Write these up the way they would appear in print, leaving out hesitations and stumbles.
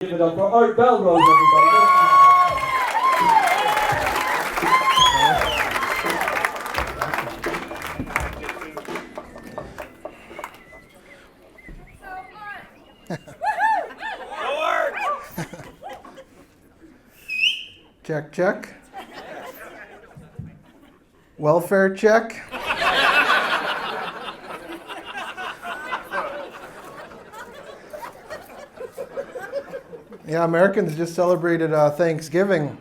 Give it up for Art Belrose, everybody. Check, check. Welfare check. Yeah, Americans just celebrated Thanksgiving.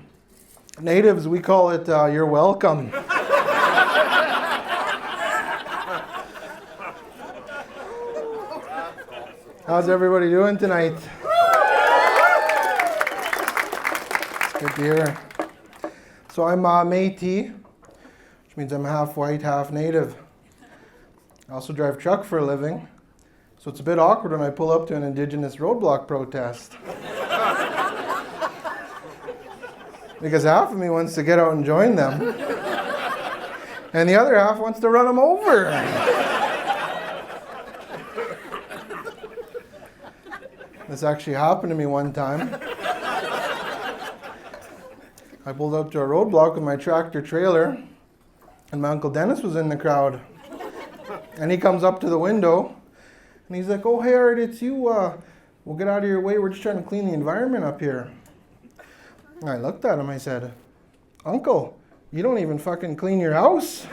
Natives, we call it you're welcome. How's everybody doing tonight? Good to hear. So I'm Métis, which means I'm half white, half native. I also drive truck for a living, so it's a bit awkward when I pull up to an Indigenous roadblock protest. Because half of me wants to get out and join them, and the other half wants to run them over. This actually happened to me one time. I pulled up to a roadblock with my tractor trailer, and my Uncle Dennis was in the crowd. And he comes up to the window, and he's like, "Oh, hey, Art, it's you. We'll get out of your way. We're just trying to clean the environment up here." And I looked at him, I said, "Uncle, you don't even fucking clean your house."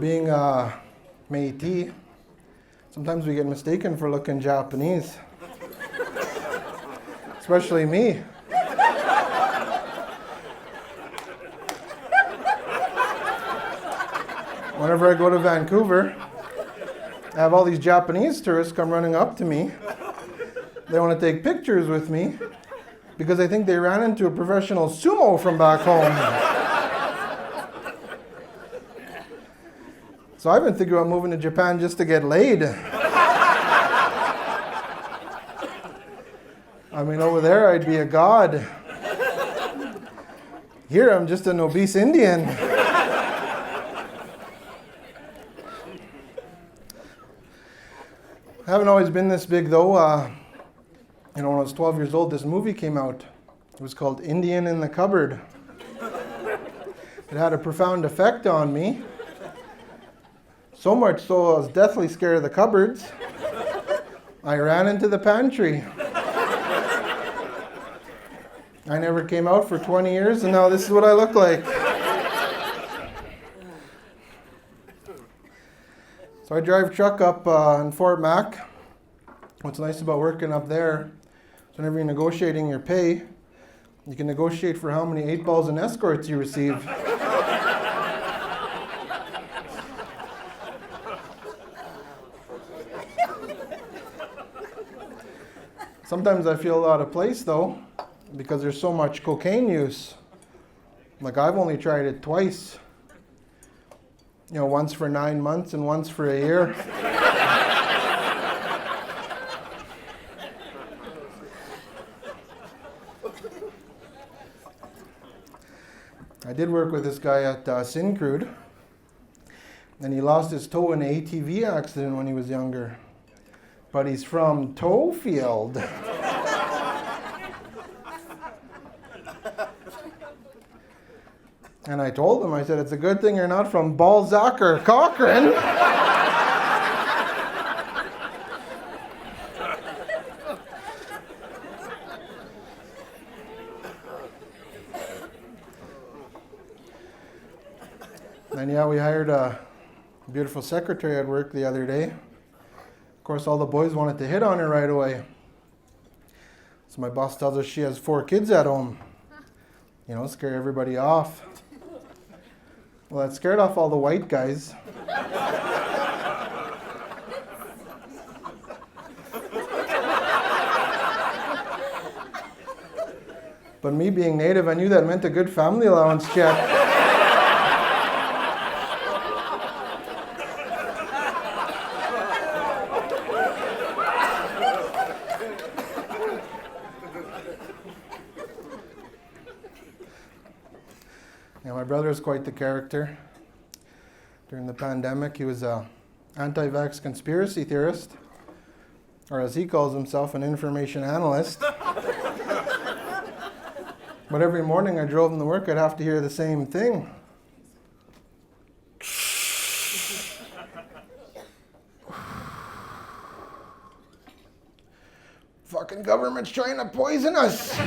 Being Métis, sometimes we get mistaken for looking Japanese. Especially me. Whenever I go to Vancouver, I have all these Japanese tourists come running up to me. They want to take pictures with me because they think they ran into a professional sumo from back home. So I've been thinking about moving to Japan just to get laid. I mean, over there I'd be a god. Here I'm just an obese Indian. I haven't always been this big though. When I was 12 years old, this movie came out. It was called Indian in the Cupboard. It had a profound effect on me. So much so I was deathly scared of the cupboards. I ran into the pantry. I never came out for 20 years, and now this is what I look like. So I drive truck up in Fort Mac. What's nice about working up there is whenever you're negotiating your pay, you can negotiate for how many 8 balls and escorts you receive. Sometimes I feel out of place though, because there's so much cocaine use. Like I've only tried it twice. Once for 9 months and once for a year. I did work with this guy at Syncrude, and he lost his toe in an ATV accident when he was younger. But he's from Toefield. And I told him, I said, "It's a good thing you're not from Balzac or Cochrane." And yeah, we hired a beautiful secretary at work the other day. Of course, all the boys wanted to hit on her right away. So my boss tells us she has 4 kids at home. Scare everybody off. Well, that scared off all the white guys. But me being native, I knew that meant a good family allowance check. Yeah, my brother is quite the character. During the pandemic, he was anti-vax conspiracy theorist, or as he calls himself, an information analyst. But every morning I drove him to work, I'd have to hear the same thing. Fucking government's trying to poison us.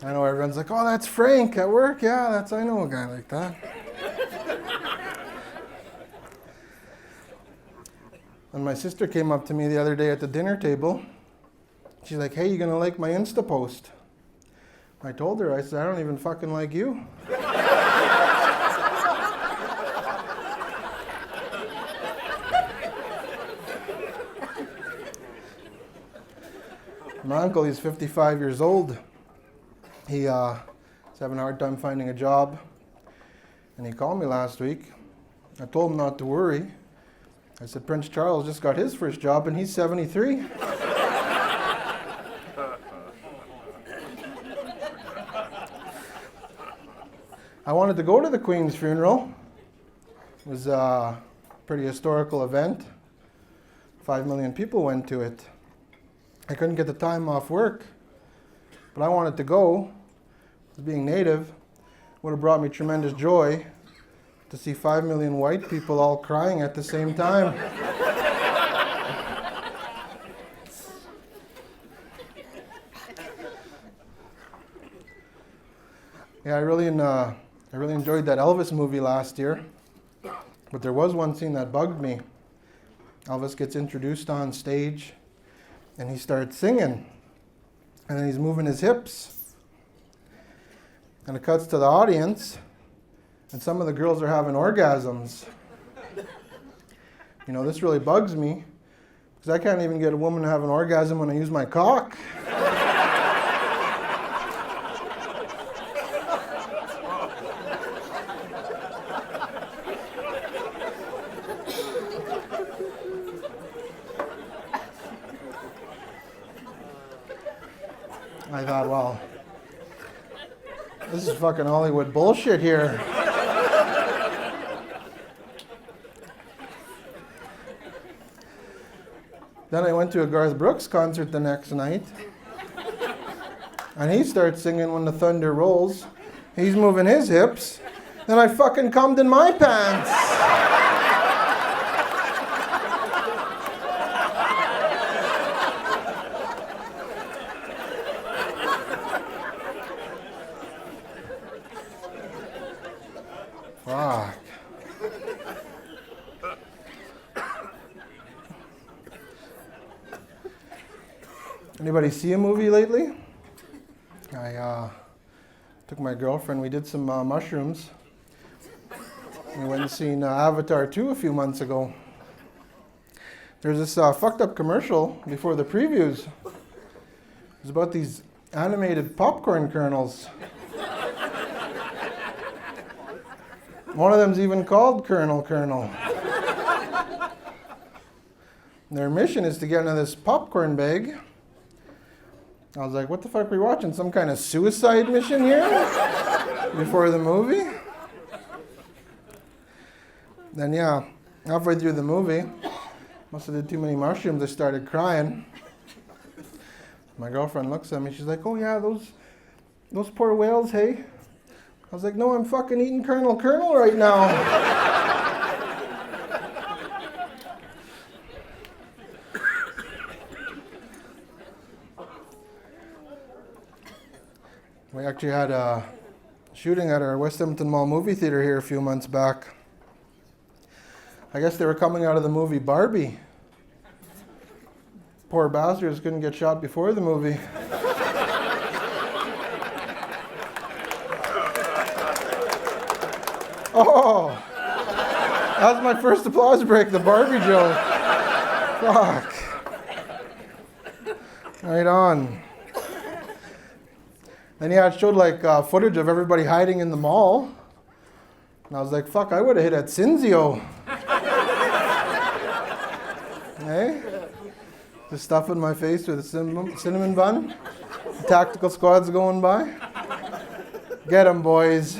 I know everyone's like, oh, that's Frank at work. Yeah, I know a guy like that. And my sister came up to me the other day at the dinner table. She's like, hey, you gonna like my Insta post? I told her, I said, I don't even fucking like you. My uncle, he's 55 years old. He's having a hard time finding a job. And he called me last week. I told him not to worry. I said, Prince Charles just got his first job and he's 73. I wanted to go to the Queen's funeral. It was a pretty historical event. 5 million people went to it. I couldn't get the time off work, but I wanted to go. Being Native would have brought me tremendous joy to see 5 million white people all crying at the same time. Yeah, I really enjoyed that Elvis movie last year, but there was one scene that bugged me. Elvis gets introduced on stage, and he starts singing, and then he's moving his hips. And it cuts to the audience, and some of the girls are having orgasms. You know, this really bugs me, because I can't even get a woman to have an orgasm when I use my cock. I thought, well, this is fucking Hollywood bullshit here. Then I went to a Garth Brooks concert the next night. And he starts singing When the Thunder Rolls. He's moving his hips. Then I fucking cummed in my pants. Fuck. Anybody see a movie lately? I took my girlfriend, we did some mushrooms. We went and seen Avatar 2 a few months ago. There's this fucked up commercial before the previews. It was about these animated popcorn kernels. One of them's even called Colonel. Their mission is to get into this popcorn bag. I was like, what the fuck are we watching? Some kind of suicide mission here? Before the movie? Then yeah, halfway through the movie, must have did too many mushrooms, I started crying. My girlfriend looks at me, she's like, oh yeah, those poor whales, hey? I was like, no, I'm fucking eating Colonel right now. We actually had a shooting at our West Edmonton Mall movie theater here a few months back. I guess they were coming out of the movie Barbie. Poor bastards couldn't get shot before the movie. Oh, that was my first applause break, the Barbie joke. Fuck. Right on. Then yeah, it showed like footage of everybody hiding in the mall. And I was like, fuck, I would have hit at Cinzio. Hey? Just stuffing my face with a cinnamon bun. Tactical squad's going by. Get 'em, boys.